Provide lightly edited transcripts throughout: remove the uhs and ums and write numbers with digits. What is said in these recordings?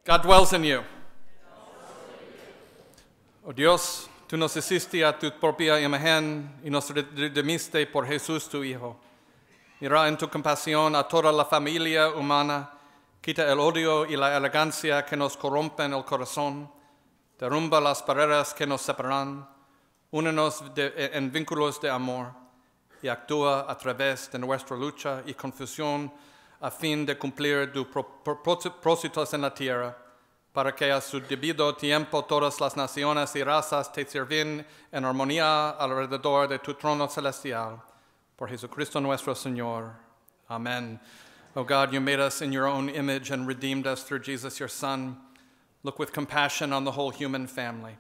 God dwells in you. Oh Dios, tú nos hiciste a tu propia imagen y nos redimiste por Jesús tu Hijo. Mira en tu compasión a toda la familia humana, quita el odio y la elegancia que nos corrompen el corazón, derrumba las barreras que nos separan, únenos en vínculos de amor y actúa a través de nuestra lucha y confusión a fin de cumplir tus propósitos en la tierra, para que a su debido tiempo todas las naciones y razas te sirven en armonía alrededor de tu trono celestial. Por Jesucristo nuestro Señor. Amen. O God, you made us in your own image and redeemed us through Jesus, your Son. Look with compassion on the whole human family.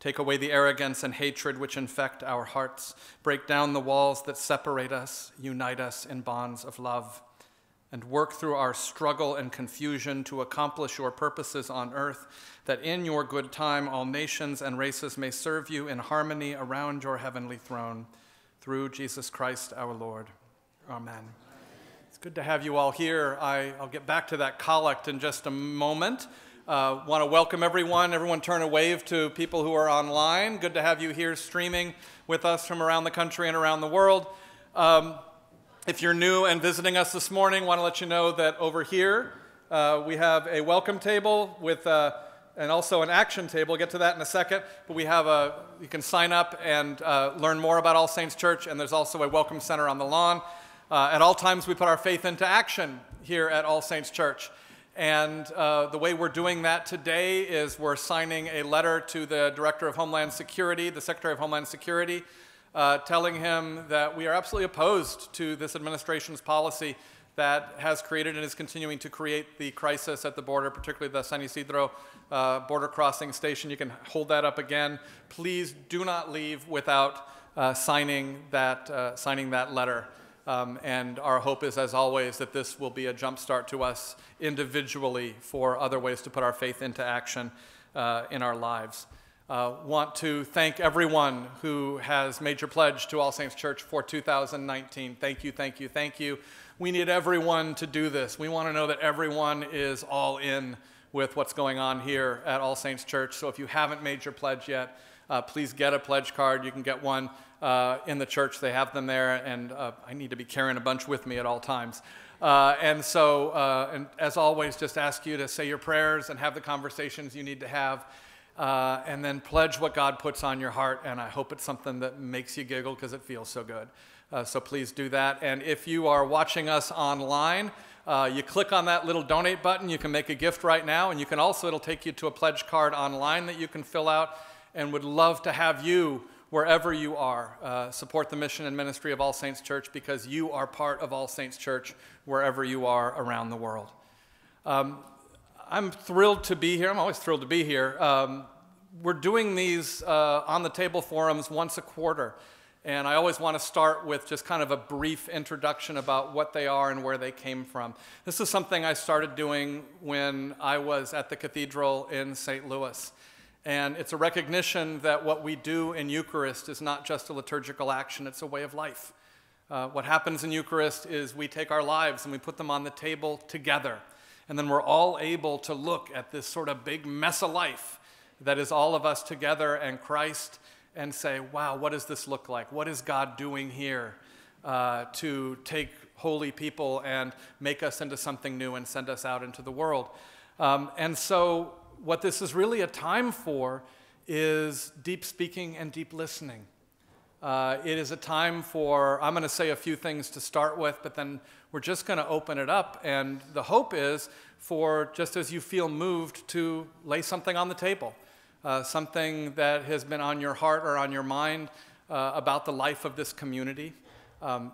Take away the arrogance and hatred which infect our hearts. Break down the walls that separate us. Unite us in bonds of love. And work through our struggle and confusion to accomplish your purposes on earth, that in your good time all nations and races may serve you in harmony around your heavenly throne. Through Jesus Christ our Lord. Amen. It's good to have you all here. I'll get back to that collect in just a moment. Want to welcome everyone. Everyone turn a wave to people who are online. Good to have you here streaming with us from around the country and around the world. If you're new and visiting us this morning, I want to let you know that over here we have a welcome table with and also an action table. We'll get to that in a second. But we have you can sign up and learn more about All Saints Church, and there's also a welcome center on the lawn. At all times, we put our faith into action here at All Saints Church. And the way we're doing that today is we're signing a letter to the Director of Homeland Security, the Secretary of Homeland Security, telling him that we are absolutely opposed to this administration's policy that has created and is continuing to create the crisis at the border, particularly the San Isidro border crossing station. You can hold that up again. Please do not leave without signing that letter. And our hope is, as always, that this will be a jump start to us individually for other ways to put our faith into action in our lives. Want to thank everyone who has made your pledge to All Saints Church for 2019. Thank you, thank you, thank you. We need everyone to do this. We want to know that everyone is all in with what's going on here at All Saints Church. So if you haven't made your pledge yet, please get a pledge card. You can get one in the church. They have them there, and I need to be carrying a bunch with me at all times. And as always, just ask you to say your prayers and have the conversations you need to have. And then pledge what God puts on your heart, and I hope it's something that makes you giggle because it feels so good. So please do that. And if you are watching us online, you click on that little donate button. You can make a gift right now, and you can also, it'll take you to a pledge card online that you can fill out, and would love to have you, wherever you are, support the mission and ministry of All Saints Church, because you are part of All Saints Church wherever you are around the world. I'm thrilled to be here. I'm always thrilled to be here. We're doing these on the table forums once a quarter, and I always want to start with just kind of a brief introduction about what they are and where they came from. This is something I started doing when I was at the cathedral in St. Louis, and it's a recognition that what we do in Eucharist is not just a liturgical action, it's a way of life. What happens in Eucharist is we take our lives and we put them on the table together. And then we're all able to look at this sort of big mess of life that is all of us together and Christ and say, wow, what does this look like? What is God doing here to take holy people and make us into something new and send us out into the world? And so what this is really a time for is deep speaking and deep listening. It is a time for, I'm going to say a few things to start with, but then we're just going to open it up. And the hope is for, just as you feel moved, to lay something on the table, something that has been on your heart or on your mind about the life of this community.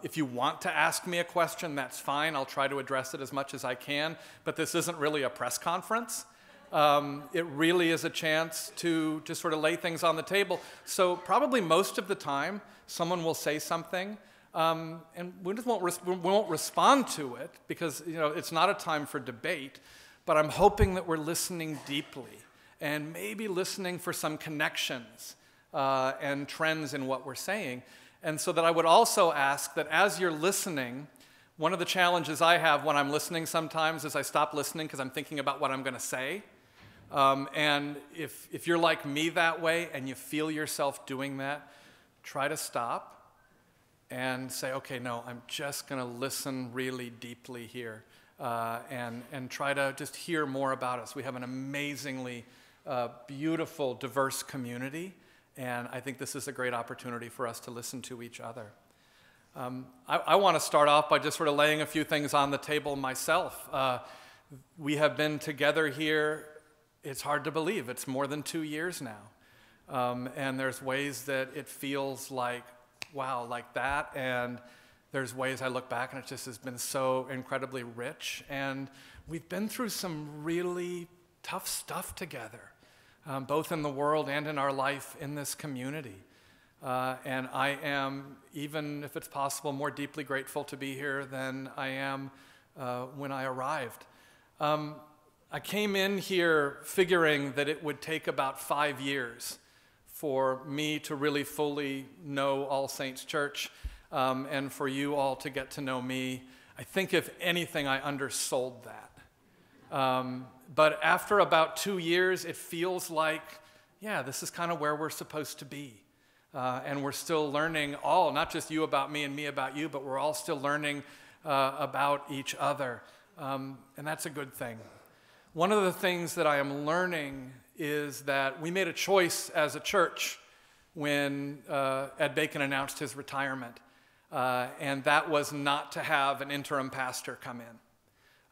If you want to ask me a question, that's fine. I'll try to address it as much as I can. But this isn't really a press conference. It really is a chance to just sort of lay things on the table. So probably most of the time, someone will say something, and we won't respond to it because it's not a time for debate. But I'm hoping that we're listening deeply and maybe listening for some connections and trends in what we're saying. And so that I would also ask that as you're listening, One of the challenges I have when I'm listening sometimes is I stop listening because I'm thinking about what I'm going to say. And if you're like me that way and you feel yourself doing that, try to stop and say, okay, no, I'm just going to listen really deeply here and try to just hear more about us. We have an amazingly beautiful, diverse community, and I think this is a great opportunity for us to listen to each other. I want to start off by just sort of laying a few things on the table myself. We have been together here, it's hard to believe, it's more than 2 years now. And there's ways that it feels like, wow, like that, and there's ways I look back and it just has been so incredibly rich. And we've been through some really tough stuff together, both in the world and in our life in this community. And I am, even if it's possible, more deeply grateful to be here than I am when I arrived. I came in here figuring that it would take about 5 years for me to really fully know All Saints Church and for you all to get to know me. I think if anything, I undersold that. But after about 2 years, it feels like, yeah, this is kind of where we're supposed to be. And we're still learning not just you about me and me about you, but we're all still learning about each other. And that's a good thing. One of the things that I am learning is that we made a choice as a church when Ed Bacon announced his retirement. And that was not to have an interim pastor come in.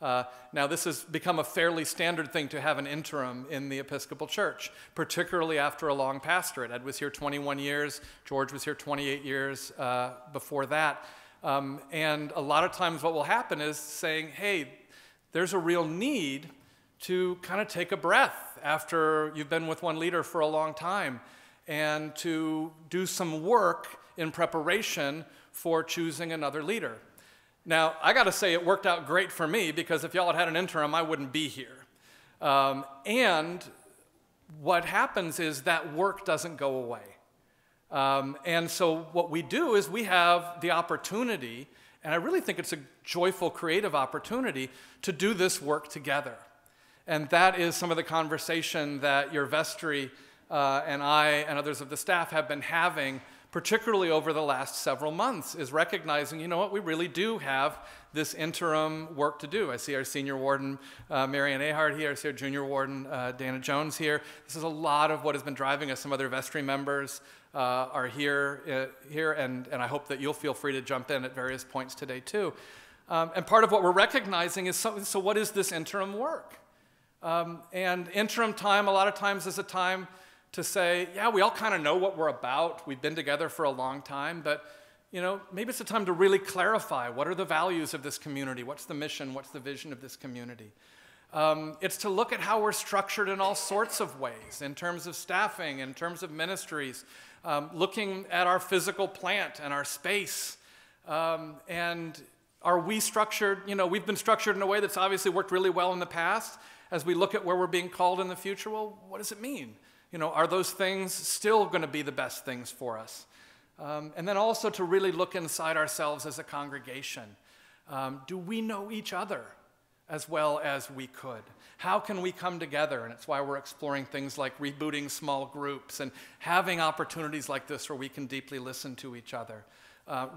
Now, this has become a fairly standard thing to have an interim in the Episcopal Church, particularly after a long pastorate. Ed was here 21 years. George was here 28 years before that. And a lot of times what will happen is saying, hey, there's a real need to kind of take a breath after you've been with one leader for a long time and to do some work in preparation for choosing another leader. Now, I got to say it worked out great for me because if y'all had had an interim, I wouldn't be here. And what happens is that work doesn't go away. And so what we do is we have the opportunity, and I really think it's a joyful, creative opportunity to do this work together. And that is some of the conversation that your vestry and I and others of the staff have been having, particularly over the last several months, is recognizing, you know what, we really do have this interim work to do. I see our senior warden, Marianne Ahart here. I see our junior warden, Dana Jones here. This is a lot of what has been driving us. Some other vestry members are here, and I hope that you'll feel free to jump in at various points today too. And part of what we're recognizing is, so what is this interim work? And interim time a lot of times is a time to say, yeah, we all kind of know what we're about. We've been together for a long time, but you know, maybe it's a time to really clarify what are the values of this community, what's the mission, what's the vision of this community. It's to look at how we're structured in all sorts of ways, in terms of staffing, in terms of ministries, looking at our physical plant and our space. And are we structured, you know, we've been structured in a way that's obviously worked really well in the past. As we look at where we're being called in the future, well, what does it mean? You know, are those things still going to be the best things for us? And then also to really look inside ourselves as a congregation. Do we know each other as well as we could? How can we come together? And it's why we're exploring things like rebooting small groups and having opportunities like this where we can deeply listen to each other.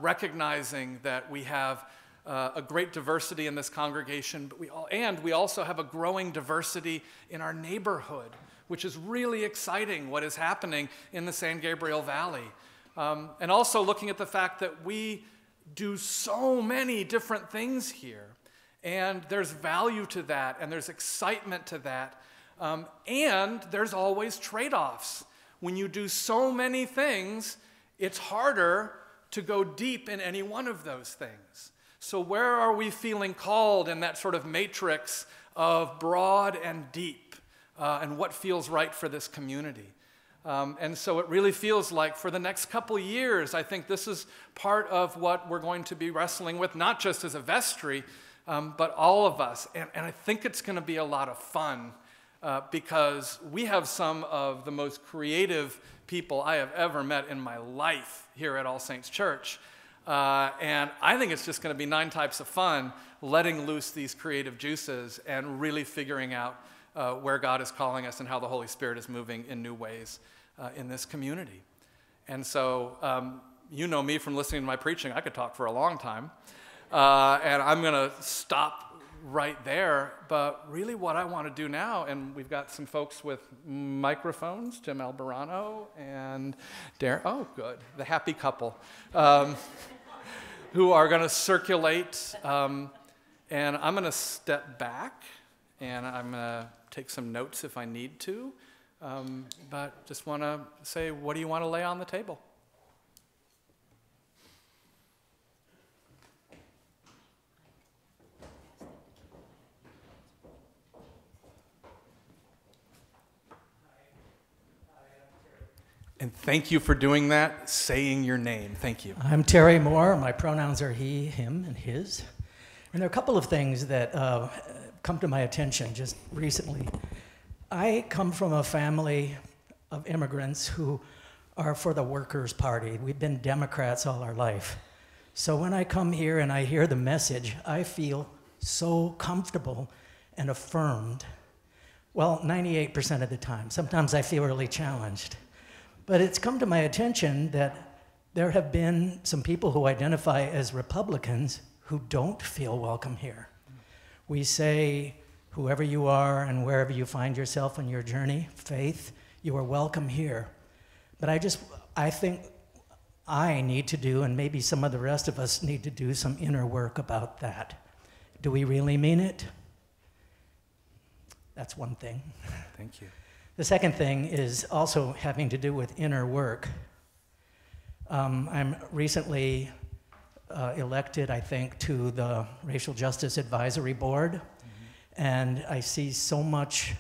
Recognizing that we have a great diversity in this congregation, but we also have a growing diversity in our neighborhood, which is really exciting what is happening in the San Gabriel Valley. And also looking at the fact that we do so many different things here, and there's value to that, and there's excitement to that, and there's always trade-offs. When you do so many things, it's harder to go deep in any one of those things. So where are we feeling called in that sort of matrix of broad and deep, and what feels right for this community? And so it really feels like for the next couple years, I think this is part of what we're going to be wrestling with, not just as a vestry, but all of us. And I think it's going to be a lot of fun because we have some of the most creative people I have ever met in my life here at All Saints Church. And I think it's just going to be 9 types of fun, letting loose these creative juices and really figuring out where God is calling us and how the Holy Spirit is moving in new ways in this community. And so you know me from listening to my preaching. I could talk for a long time. And I'm going to stop right there. But really what I want to do now, and we've got some folks with microphones, Tim Albarano and Darren. Oh, good. The happy couple. Who are going to circulate. And I'm going to step back, and I'm going to take some notes if I need to. But just want to say, what do you want to lay on the table? And thank you for doing that, saying your name. Thank you. I'm Terry Moore. My pronouns are he, him, and his. And there are a couple of things that come to my attention just recently. I come from a family of immigrants who are for the Workers' Party. We've been Democrats all our life. So when I come here and I hear the message, I feel so comfortable and affirmed. Well, 98% of the time. Sometimes I feel really challenged. But it's come to my attention that there have been some people who identify as Republicans who don't feel welcome here. We say, whoever you are and wherever you find yourself on your journey, faith, you are welcome here. But I think I need to do, and maybe some of the rest of us need to do some inner work about that. Do we really mean it? That's one thing. Thank you. The second thing is also having to do with inner work. I'm recently elected, I think, to the Racial Justice Advisory Board, and I see so much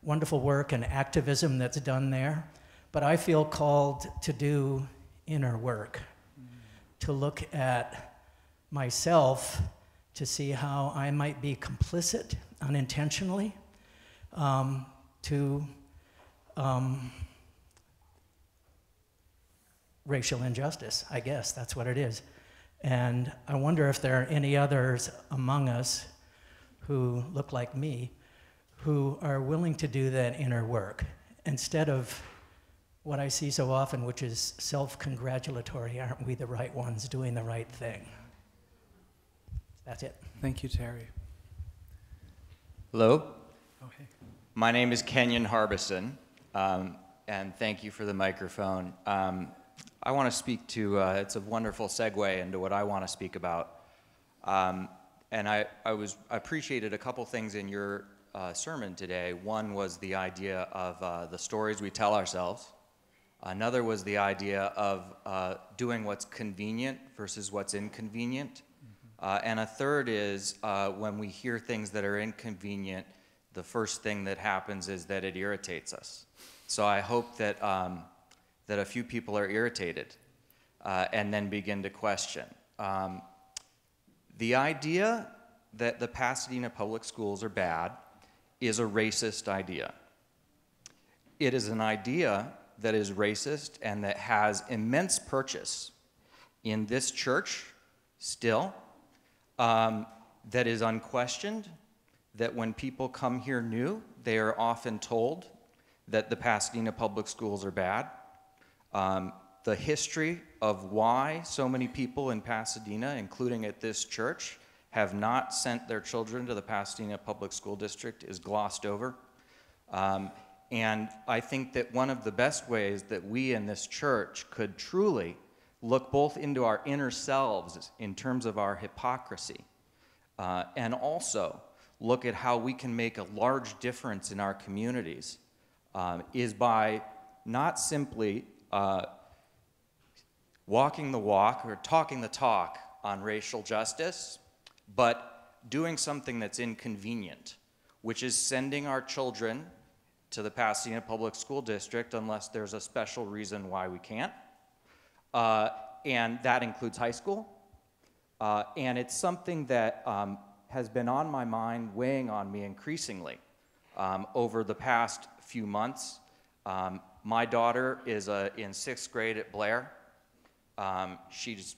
wonderful work and activism that's done there, but I feel called to do inner work, to look at myself to see how I might be complicit unintentionally to racial injustice, I guess, that's what it is. And I wonder if there are any others among us who look like me, who are willing to do that inner work, instead of what I see so often, which is self-congratulatory, aren't we the right ones doing the right thing? That's it. Thank you, Terry. Hello. Okay. My name is Kenyon Harbison, and thank you for the microphone. I want to speak to, it's a wonderful segue into what I want to speak about. And I appreciated a couple things in your sermon today. One was the idea of the stories we tell ourselves. Another was the idea of doing what's convenient versus what's inconvenient. And a third is when we hear things that are inconvenient, the first thing that happens is that it irritates us. So I hope that, that a few people are irritated and then begin to question. The idea that the Pasadena public schools are bad is a racist idea. It is an idea that is racist and that has immense purchase in this church still, that is unquestioned, that when people come here new, they are often told that the Pasadena public schools are bad. The history of why so many people in Pasadena, including at this church, have not sent their children to the Pasadena Public School District is glossed over. And I think that one of the best ways that we in this church could truly look both into our inner selves in terms of our hypocrisy, and also look at how we can make a large difference in our communities, is by not simply walking the walk or talking the talk on racial justice, but doing something that's inconvenient, which is sending our children to the Pasadena Public School District unless there's a special reason why we can't. And that includes high school. And it's something that has been on my mind, weighing on me increasingly over the past few months. My daughter is in 6th grade at Blair. She's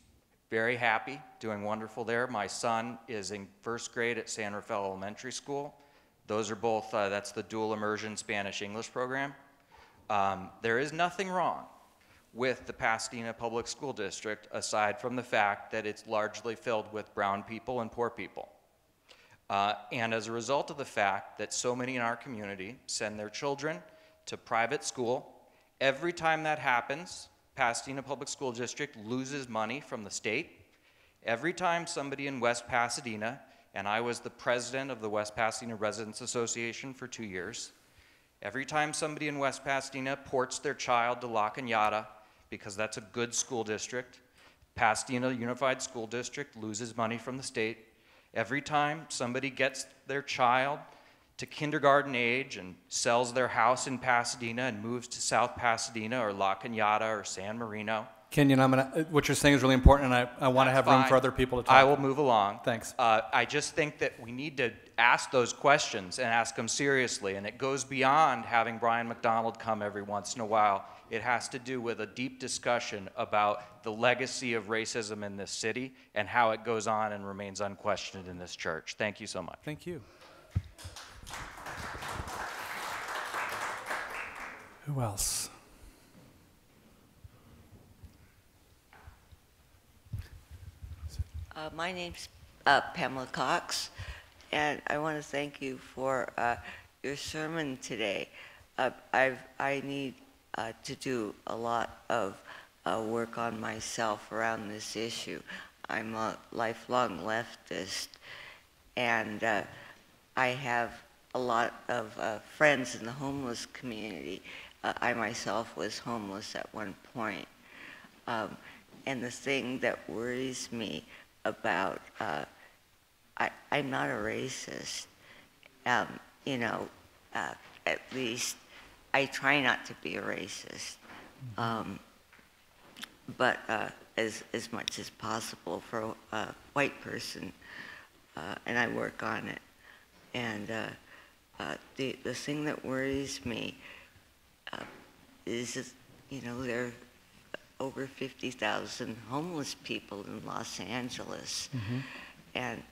very happy, doing wonderful there. My son is in first grade at San Rafael Elementary School. Those are both, that's the dual immersion Spanish-English program. There is nothing wrong with the Pasadena Public School District, aside from the fact that it's largely filled with brown people and poor people. And as a result of the fact that so many in our community send their children to private school, every time that happens, Pasadena Public School District loses money from the state. Every time somebody in West Pasadena, and I was the president of the West Pasadena Residents Association for 2 years, every time somebody in West Pasadena ports their child to La Cañada, because that's a good school district, Pasadena Unified School District loses money from the state. Every time somebody gets their child to kindergarten age and sells their house in Pasadena and moves to South Pasadena or La Cañada or San Marino. Kenyon, what you're saying is really important, and I want to have room for other people to talk. I will move along. Thanks. I just think that we need to ask those questions and ask them seriously, and it goes beyond having Brian McDonald come every once in a while. It has to do with a deep discussion about the legacy of racism in this city and how it goes on and remains unquestioned in this church. Thank you so much. Thank you. Who else? My name's Pamela Cox, and I want to thank you for your sermon today. I need to do a lot of work on myself around this issue. I'm a lifelong leftist, and I have a lot of friends in the homeless community. I myself was homeless at one point. And the thing that worries me about, I'm not a racist. You know, at least I try not to be a racist. But as much as possible for a white person, and I work on it. And the thing that worries me is, you know, there are over 50,000 homeless people in Los Angeles. And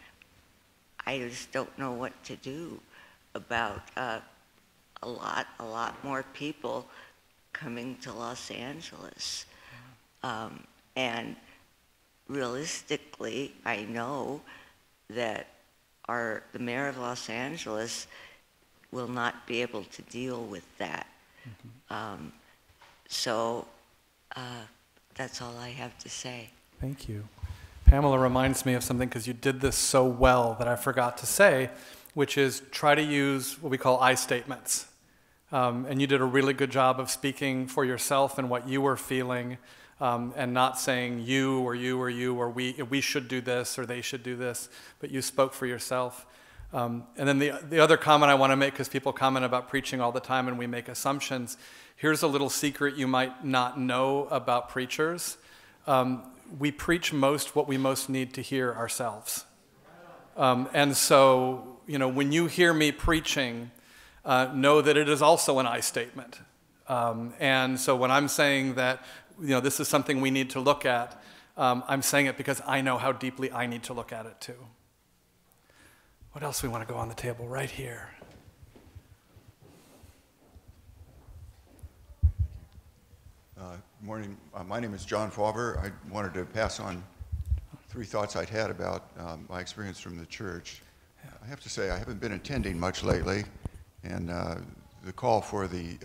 I just don't know what to do about a lot more people coming to Los Angeles. And realistically, I know that the mayor of Los Angeles will not be able to deal with that. So that's all I have to say. Thank you. Pamela reminds me of something, because you did this so well that I forgot to say, which is try to use what we call I statements. And you did a really good job of speaking for yourself and what you were feeling, and not saying you or you or you or we should do this or they should do this, but you spoke for yourself. And then the other comment I want to make, because people comment about preaching all the time and we make assumptions. Here's a little secret you might not know about preachers. We preach what we most need to hear ourselves. And so, you know, when you hear me preaching, know that it is also an I statement. And so when I'm saying that, you know, this is something we need to look at, I'm saying it because I know how deeply I need to look at it too. What else we want to go on the table right here? Morning. My name is John Fauber. I wanted to pass on 3 thoughts I'd had about my experience from the church. I have to say I haven't been attending much lately, and the call for the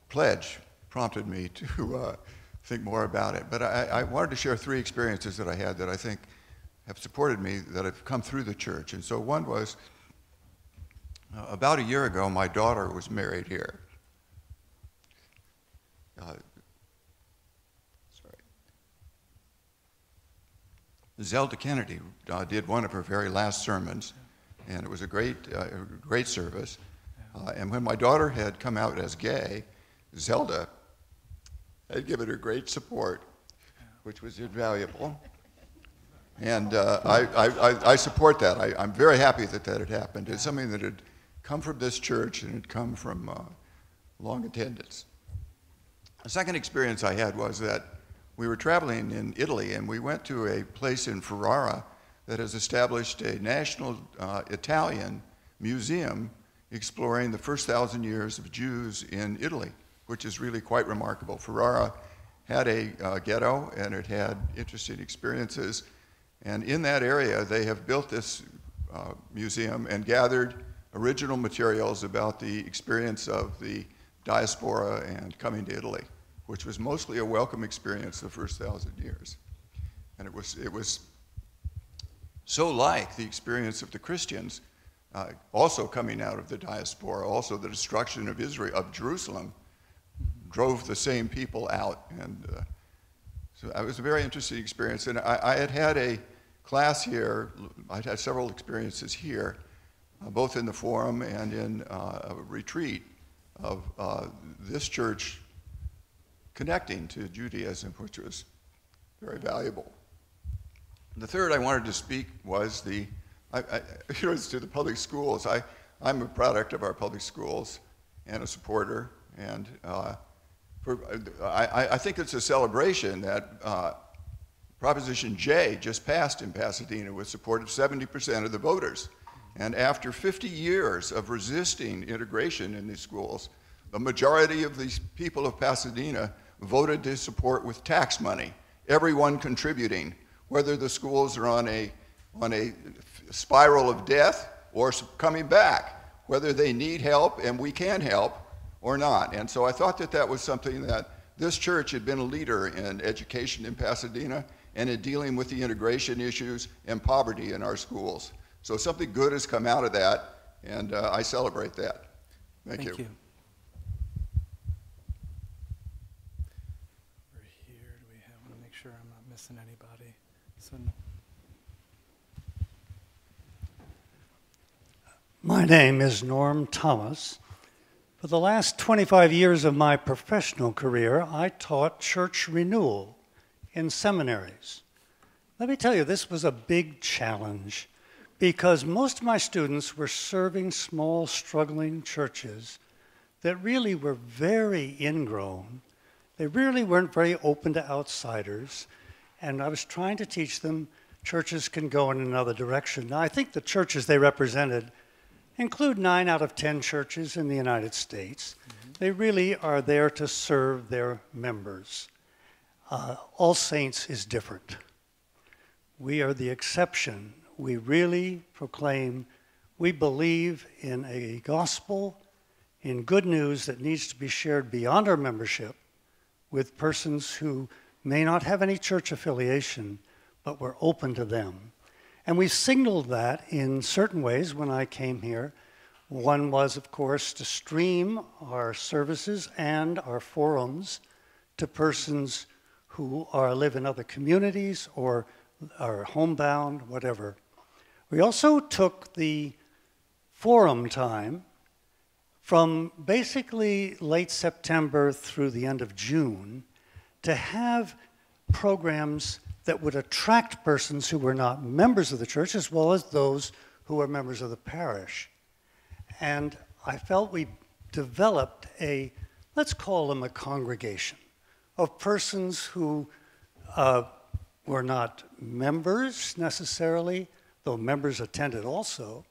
pledge prompted me to think more about it. But I wanted to share 3 experiences that I had that I think have supported me, that have come through the church. And so one was, about a year ago, my daughter was married here. Zelda Kennedy did one of her very last sermons, and it was a great service. And when my daughter had come out as gay, Zelda had given her great support, which was invaluable. And I support that. I'm very happy that had happened. It's something that had come from this church and had come from long attendance. The second experience I had was that we were traveling in Italy, and we went to a place in Ferrara that has established a national Italian museum exploring the first 1,000 years of Jews in Italy, which is really quite remarkable. Ferrara had a ghetto, and it had interesting experiences. And in that area, they have built this museum and gathered original materials about the experience of the diaspora and coming to Italy, which was mostly a welcome experience the first 1,000 years. And it was so like the experience of the Christians also coming out of the diaspora. Also the destruction of Israel, of Jerusalem, drove the same people out. And so it was a very interesting experience. And I had had a class here. I'd had several experiences here, both in the forum and in a retreat of this church connecting to Judaism, which was very valuable. The third I wanted to speak was it's to the public schools. I'm a product of our public schools and a supporter, and I think it's a celebration that Proposition J just passed in Pasadena with support of 70% of the voters. And after 50 years of resisting integration in these schools, the majority of these people of Pasadena voted to support with tax money, everyone contributing, whether the schools are on a spiral of death or coming back, whether they need help and we can help or not. And so I thought that that was something that this church had been a leader in education in Pasadena and in dealing with the integration issues and poverty in our schools. So something good has come out of that, and I celebrate that. Thank you. Over here, I want to make sure I'm not missing anybody. So no. My name is Norm Thomas. For the last 25 years of my professional career, I taught church renewal in seminaries. Let me tell you, this was a big challenge because most of my students were serving small, struggling churches that really were very ingrown. They really weren't very open to outsiders, and I was trying to teach them churches can go in another direction. Now, I think the churches they represented include 9 out of 10 churches in the United States. Mm-hmm. They really are there to serve their members. All Saints is different. We are the exception. We really proclaim, we believe in a gospel, in good news that needs to be shared beyond our membership with persons who may not have any church affiliation, but we're open to them. And we signaled that in certain ways when I came here. One was, of course, to stream our services and our forums to persons who live in other communities or are homebound, whatever. We also took the forum time from basically late September through the end of June to have programs that would attract persons who were not members of the church as well as those who were members of the parish. And I felt we developed let's call them a congregation of persons who were not members necessarily, though members attended also,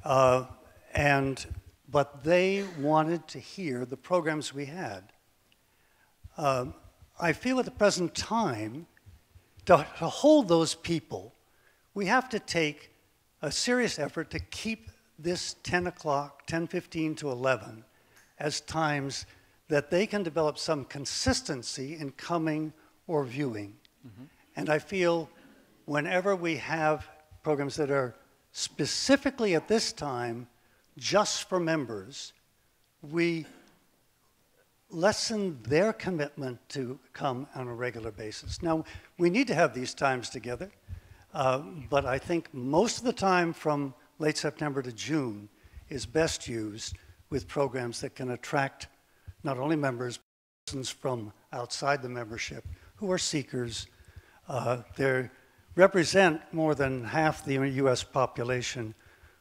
but they wanted to hear the programs we had. I feel at the present time, to hold those people, we have to take a serious effort to keep this 10 o'clock, 10:15 to 11, as times that they can develop some consistency in coming or viewing. Mm-hmm. And I feel whenever we have programs that are specifically at this time just for members, we lessen their commitment to come on a regular basis. Now, we need to have these times together, but I think most of the time from late September to June is best used with programs that can attract not only members, but persons from outside the membership who are seekers. They represent more than half the U.S. population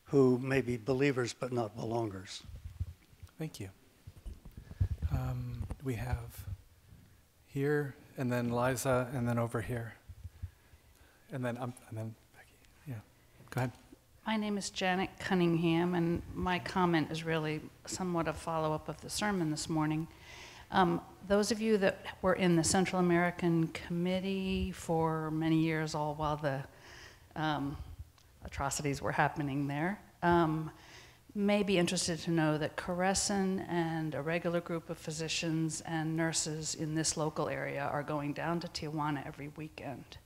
who may be believers but not belongers. Thank you. We have here and then Liza, and then over here. And then Becky. Yeah, go ahead. My name is Janet Cunningham, and my comment is really somewhat a follow-up of the sermon this morning. Those of you that were in the Central American Committee for many years, all while the atrocities were happening there, may be interested to know that Caresson and a regular group of physicians and nurses in this local area are going down to Tijuana every weekend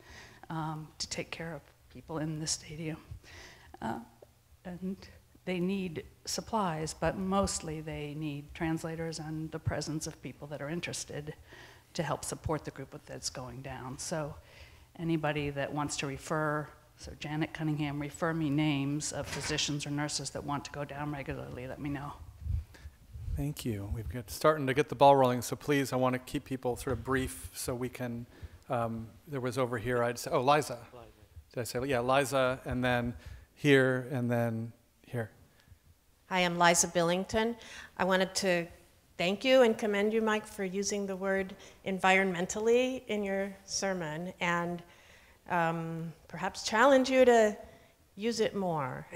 to take care of people in the stadium. And they need supplies, but mostly they need translators and the presence of people that are interested to help support the group that's going down. So anybody that wants to refer, so Janet Cunningham, refer me names of physicians or nurses that want to go down regularly, let me know. Thank you. We've got starting to get the ball rolling, so please, I want to keep people sort of brief so we can, there was over here, I'd say, oh, Liza. Did I say, yeah, Liza, and then here, and then here. Hi, I'm Liza Billington. I wanted to thank you and commend you, Mike, for using the word environmentally in your sermon, and perhaps challenge you to use it more.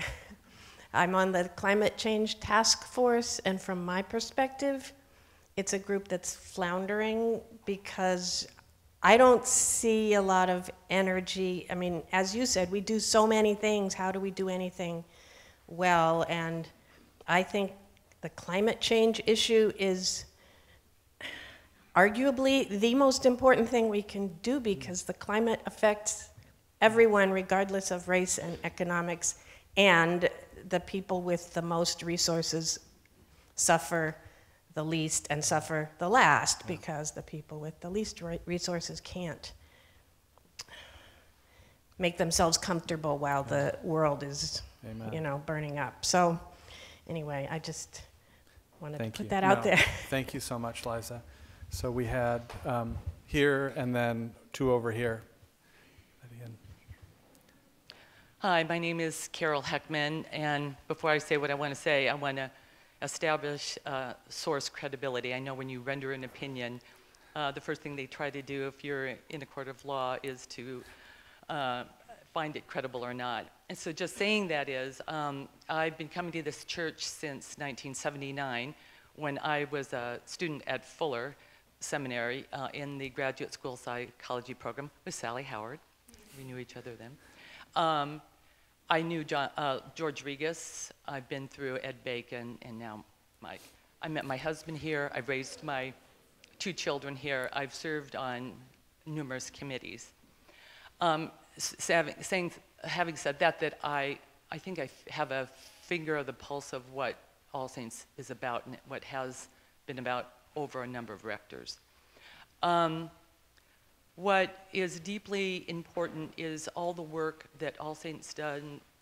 I'm on the Climate Change Task Force, and from my perspective, it's a group that's floundering because I don't see a lot of energy. I mean, as you said, we do so many things. How do we do anything well? And I think the climate change issue is arguably the most important thing we can do, because the climate affects everyone regardless of race and economics, and the people with the most resources suffer the least and suffer the last, because the people with the least resources can't make themselves comfortable while the world is, burning up. So anyway, I just wanted to put that out there. Thank you so much, Liza. So we had here and then two over here. Hi, my name is Carol Heckman, and before I say what I want to say, I want to establish source credibility. I know when you render an opinion, the first thing they try to do if you're in a court of law is to find it credible or not. And so just saying that is, I've been coming to this church since 1979, when I was a student at Fuller Seminary in the graduate school psychology program with Sally Howard. We knew each other then. I knew George Regas. I've been through Ed Bacon, and now Mike. I met my husband here. I've raised my 2 children here. I've served on numerous committees. Having said that I think I have a finger of the pulse of what All Saints is about and what has been about over a number of rectors. What is deeply important is all the work that All Saints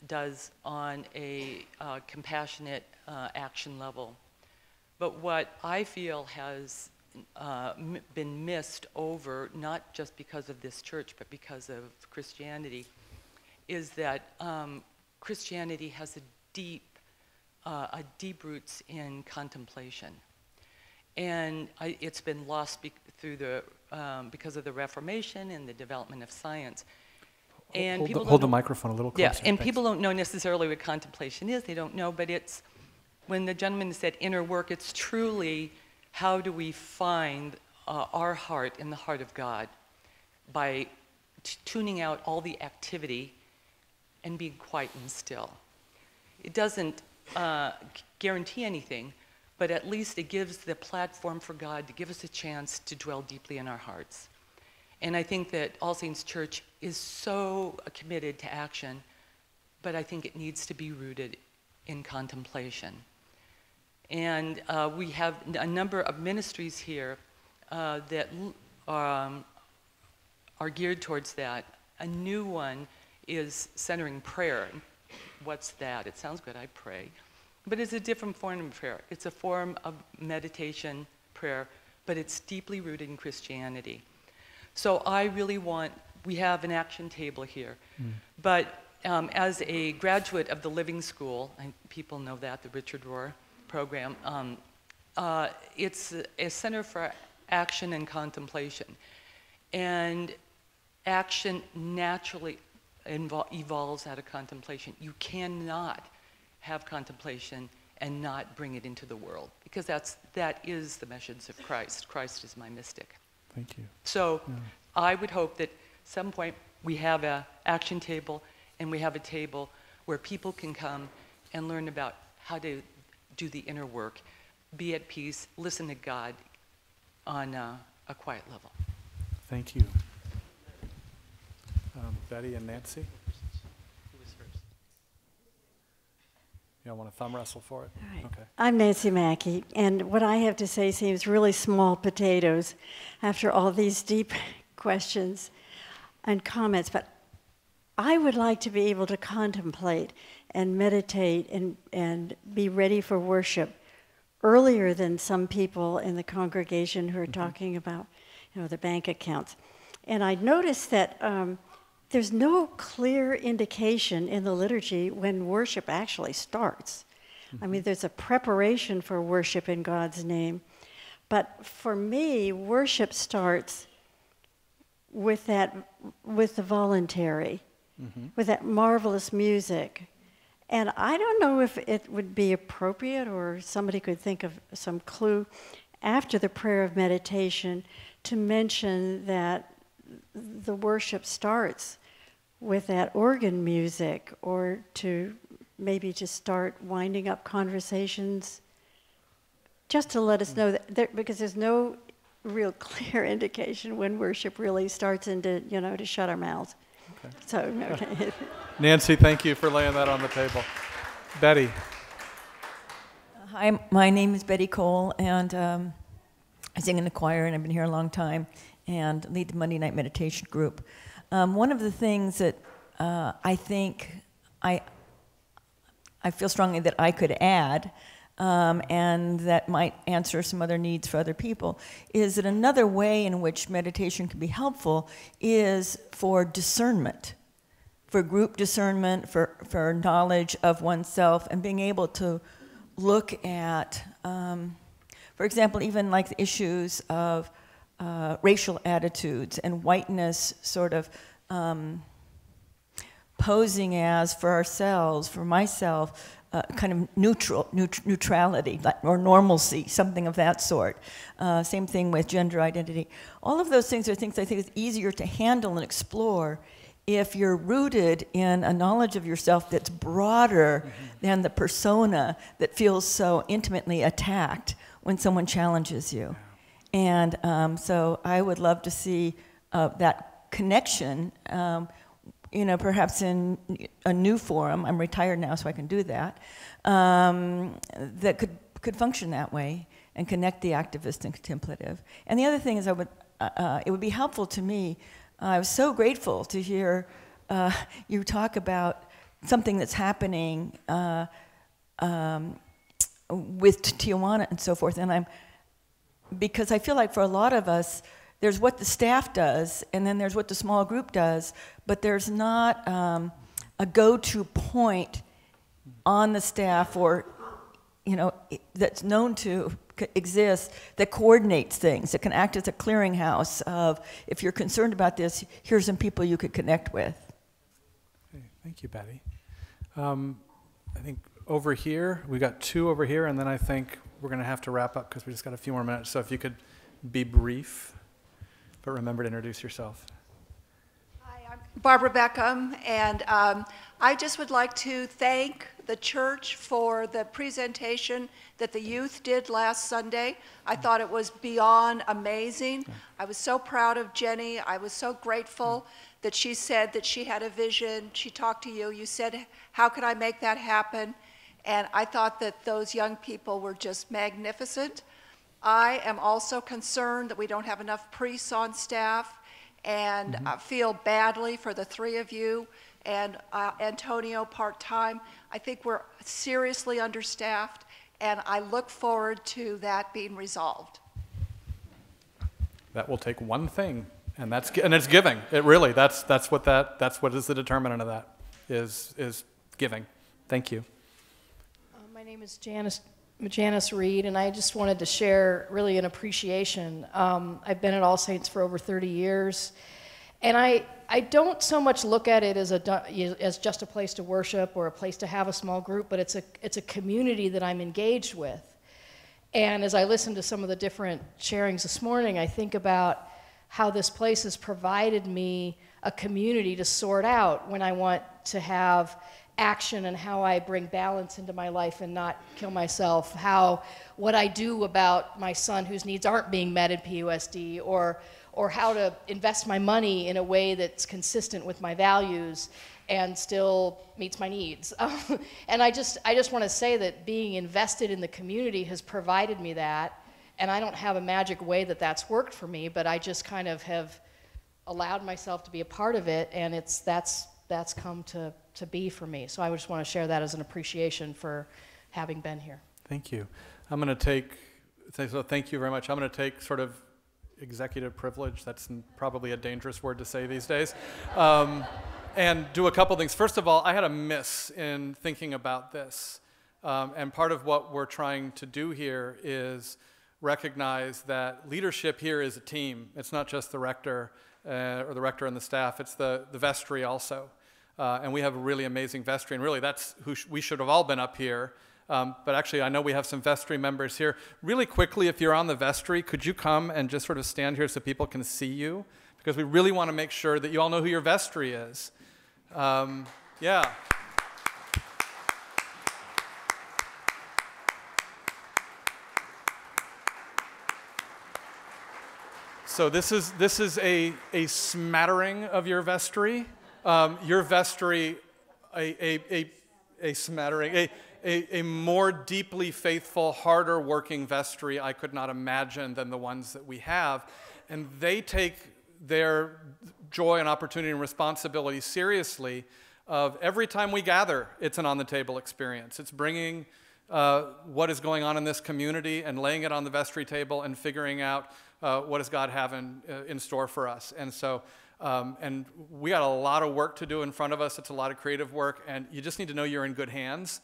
does on a compassionate action level. But what I feel has been missed over, not just because of this church, but because of Christianity, is that Christianity has a deep roots in contemplation. And it's been lost because of the Reformation and the development of science. And hold the microphone a little closer. Yeah, and Thanks. people don't know necessarily what contemplation is. They don't know, but it's, when the gentleman said inner work, it's truly how do we find our heart in the heart of God by tuning out all the activity and being quiet and still. It doesn't guarantee anything, but at least it gives the platform for God to give us a chance to dwell deeply in our hearts. And I think that All Saints Church is so committed to action, but I think it needs to be rooted in contemplation. And we have a number of ministries here that are geared towards that. A new one is centering prayer. What's that? It sounds good, I pray. But it's a different form of prayer. It's a form of meditation prayer, but it's deeply rooted in Christianity. So I really we have an action table here. But as a graduate of the Living School, and people know that, the Richard Rohr program, it's a center for action and contemplation. And action naturally evolves out of contemplation. You cannot have contemplation and not bring it into the world, because that is the message of Christ. Christ is my mystic. Thank you. So I would hope that at some point we have an action table, and we have a table where people can come and learn about how to do the inner work, be at peace, listen to God on a quiet level. Thank you. Betty and Nancy? Who was first? You don't want to thumb wrestle for it? All right. Okay. I'm Nancy Mackey, and what I have to say seems really small potatoes after all these deep questions and comments, but I would like to be able to contemplate and meditate and be ready for worship earlier than some people in the congregation who are talking about, the bank accounts. And I noticed that there's no clear indication in the liturgy when worship actually starts. I mean, there's a preparation for worship in God's name. But for me, worship starts with the voluntary, with that marvelous music. And I don't know if it would be appropriate, or somebody could think of some clue after the prayer of meditation to mention that the worship starts with that organ music, or to maybe just start winding up conversations, just to let us know that because there's no real clear indication when worship really starts into, to shut our mouths. Okay. So, okay. Nancy, thank you for laying that on the table. Betty. Hi, my name is Betty Cole, and I sing in the choir, and I've been here a long time, and lead the Monday night meditation group. One of the things that I think I feel strongly that I could add, and that might answer some other needs for other people, is that another way in which meditation can be helpful is for discernment, for group discernment, for knowledge of oneself, and being able to look at, for example, even like the issues of racial attitudes and whiteness sort of posing as, for ourselves, for myself, kind of neutrality or normalcy, something of that sort. Same thing with gender identity. All of those things are things I think is easier to handle and explore if you're rooted in a knowledge of yourself that's broader than the persona that feels so intimately attacked when someone challenges you. And so I would love to see that connection, perhaps in a new forum. I'm retired now, so I can do that. That could function that way and connect the activist and contemplative. And the other thing is, it would be helpful to me. I was so grateful to hear you talk about something that's happening with Tijuana and so forth. And because I feel like for a lot of us, there's what the staff does, and then there's what the small group does, but there's not a go-to point on the staff, or that's known to exist, that coordinates things, that can act as a clearinghouse of, if you're concerned about this, here's some people you could connect with. Okay, thank you, Betty. I think over here, we got two over here, and then I think we're going to have to wrap up because we just got a few more minutes. So if you could be brief, but remember to introduce yourself. Hi, I'm Barbara Beckham, and I just would like to thank the church for the presentation that the youth did last Sunday. I thought it was beyond amazing. I was so proud of Jenny. I was so grateful that she said that she had a vision. She talked to you. You said, how can I make that happen? And I thought that those young people were just magnificent. I am also concerned that we don't have enough priests on staff, and I feel badly for the three of you, and Antonio part-time. I think we're seriously understaffed, and I look forward to that being resolved. That will take one thing, and it's giving. It really, that's what is the determinant of that, is giving. Thank you. My name is Janice Janice Reed, and I just wanted to share really an appreciation. I've been at All Saints for over 30 years, and I don't so much look at it as just a place to worship or a place to have a small group, but it's a community that I'm engaged with. And as I listen to some of the different sharings this morning, I think about how this place has provided me a community to sort out when I want to have action and how I bring balance into my life and not kill myself, what I do about my son whose needs aren't being met in PUSD, or how to invest my money in a way that's consistent with my values and still meets my needs. And I just want to say that being invested in the community has provided me that, and I don't have a magic way that that's worked for me, but I just kind of have allowed myself to be a part of it, and that's come to be for me. So I just want to share that as an appreciation for having been here. Thank you. I'm going to thank you very much. I'm going to take sort of executive privilege. That's probably a dangerous word to say these days. And do a couple things. First of all, I had a miss in thinking about this. And part of what we're trying to do here is recognize that leadership here is a team. It's not just the rector or the rector and the staff. It's the vestry also. And we have a really amazing vestry. And really, that's who we should have all been up here. But actually, I know we have some vestry members here. Really quickly, if you're on the vestry, could you come and just sort of stand here so people can see you? Because we really want to make sure that you all know who your vestry is. Yeah. So this is a smattering of your vestry. Your vestry, a smattering, a more deeply faithful, harder working vestry I could not imagine than the ones that we have. And they take their joy and opportunity and responsibility seriously. Of every time we gather, it's an on-the-table experience. It's bringing what is going on in this community and laying it on the vestry table and figuring out what does God have in store for us. And so, and we got a lot of work to do in front of us. It's a lot of creative work, and you just need to know you're in good hands.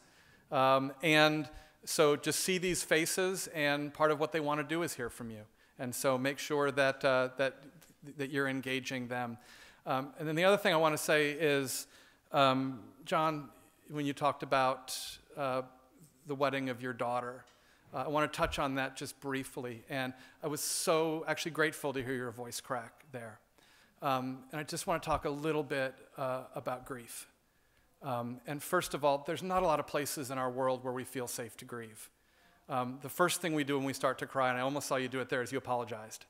And so just see these faces, and part of what they want to do is hear from you. And so make sure that, that you're engaging them. And then the other thing I want to say is, John, when you talked about the wedding of your daughter, I want to touch on that just briefly. And I was so actually grateful to hear your voice crack there. And I just want to talk a little bit about grief. And first of all, there's not a lot of places in our world where we feel safe to grieve. The first thing we do when we start to cry, and I almost saw you do it there, is you apologized.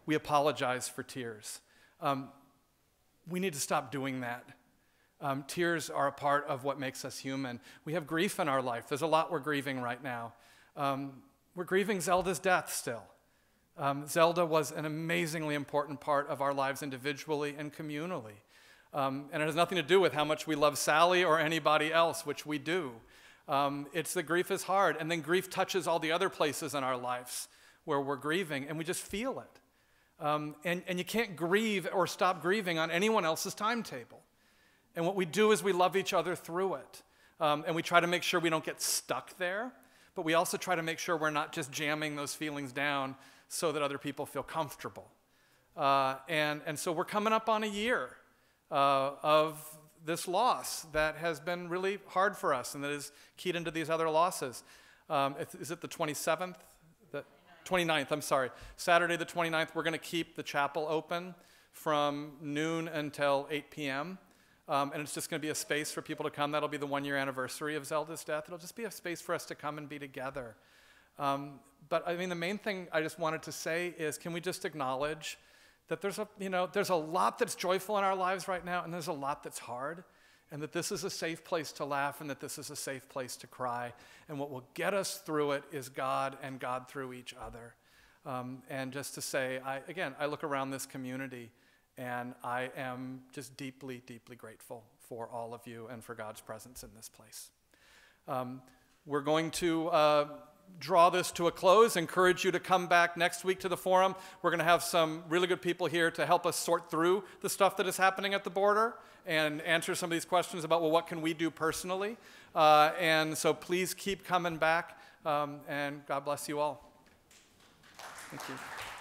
We apologize for tears. We need to stop doing that. Tears are a part of what makes us human. We have grief in our life. There's a lot we're grieving right now. We're grieving Zelda's death still. Zelda was an amazingly important part of our lives individually and communally. And it has nothing to do with how much we love Sally or anybody else, which we do. It's that grief is hard, and then grief touches all the other places in our lives where we're grieving, and we just feel it. And you can't grieve or stop grieving on anyone else's timetable. And what we do is we love each other through it. And we try to make sure we don't get stuck there, but we also try to make sure we're not just jamming those feelings down so that other people feel comfortable. And so we're coming up on a year of this loss that has been really hard for us and that is keyed into these other losses. Is it the 27th? The 29th, I'm sorry. Saturday the 29th, we're going to keep the chapel open from noon until 8 p.m. And it's just going to be a space for people to come. That'll be the one-year anniversary of Zelda's death. It'll just be a space for us to come and be together. But I mean, the main thing I just wanted to say is, can we just acknowledge that there's a lot that's joyful in our lives right now, and there's a lot that's hard, and that this is a safe place to laugh, and that this is a safe place to cry. And what will get us through it is God and God through each other. And just to say, I look around this community, and I am just deeply, deeply grateful for all of you and for God's presence in this place. We're going to draw this to a close, encourage you to come back next week to the forum. We're going to have some really good people here to help us sort through the stuff that is happening at the border and answer some of these questions about, well, what can we do personally? And so please keep coming back. And God bless you all. Thank you.